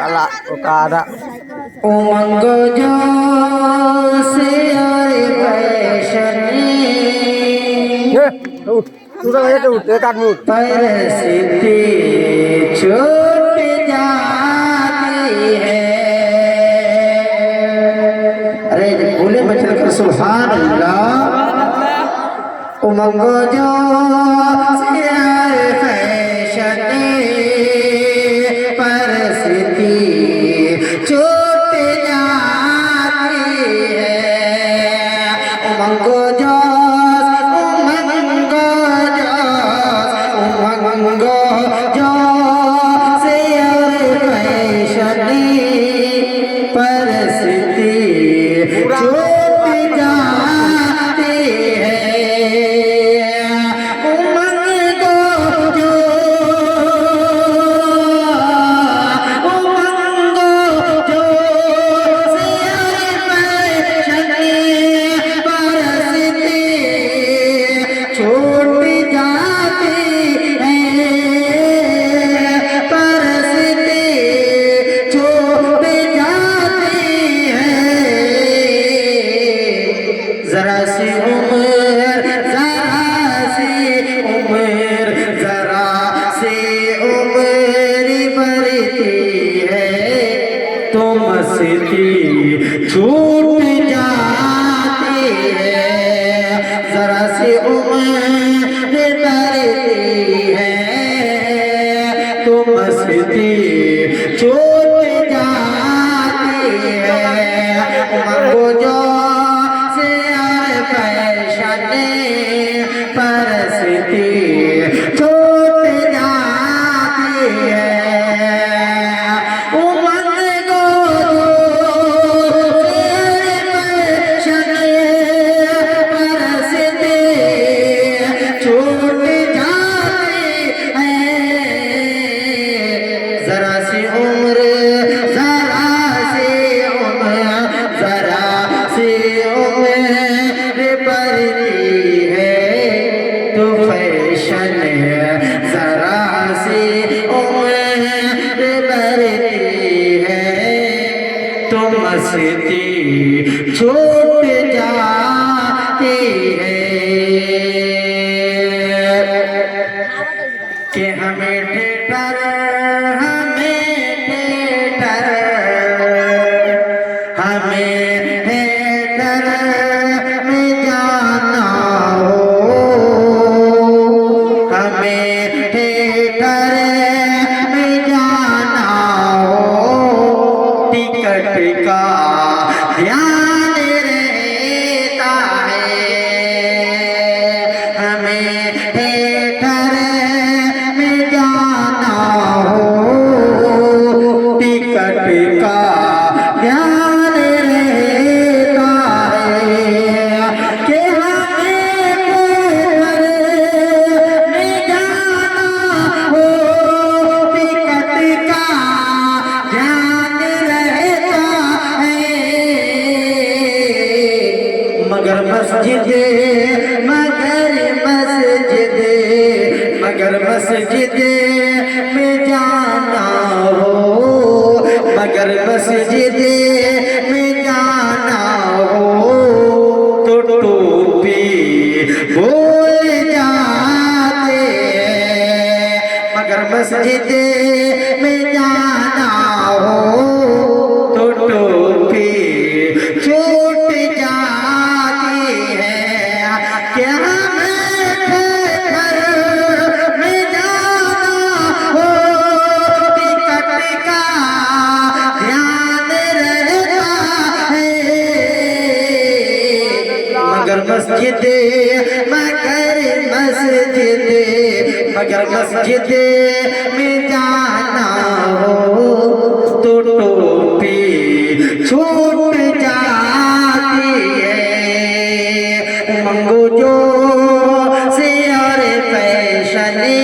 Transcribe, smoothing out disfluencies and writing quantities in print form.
kala ukada उमंग जो से और वैशनी udah aja tuh dekat mut परिस्थिति छूट जाती है। अरे बोले बचन कर सुभान अल्लाह। उमंग जो से और वैशनी परिस्थिति छूट जाती है। उमंग जो से और वैशनी परिस्थिति छूट जाती है। उमंग जो से और वैशनी परिस्थिति छूट जाती है। परिस्थिति छूट जाती है। जरा सी उम्र जरा सी उम्र जरा सी उम्र बढ़ती है तो मस्ती छूट जाती है। जरा सी उम्र बढ़ती है तो मस्ती छूट जाती है। उमंगो जो से और वैशनी परिस्थिति छूट जाती है। उमंगो से वैशनी परिस्थिति छूट जाती है। जरा सी उम्र जरा सी उम्र जरा सी उम्र बढ़ती है तो फैशन जरा सी उम्र बढ़ती है तो मस्ती छूट जाती है। कि हमें ठेठर हमें ठेठर में जाना हो। हमें ठेठर में जाना हो। टिकट का ध्यान रहता है। हमें ठेठर में जाना हो। टिकट का ध्यान रहता है कि हमें ठेठर में जाना हो। टिकट का ध्यान रहता है। मगर मस्जिद में जाना हो। मगर मस्जिद में जाना हो तो टोपी भूल जाते हैं। मगर मस्जिद में जाना हो तो टोपी छूट जाती है। क्या मस्जिद मगर मस्जिद में जाना हो तो टोपी छूट जाती है। उमंगो जो से और वैशनी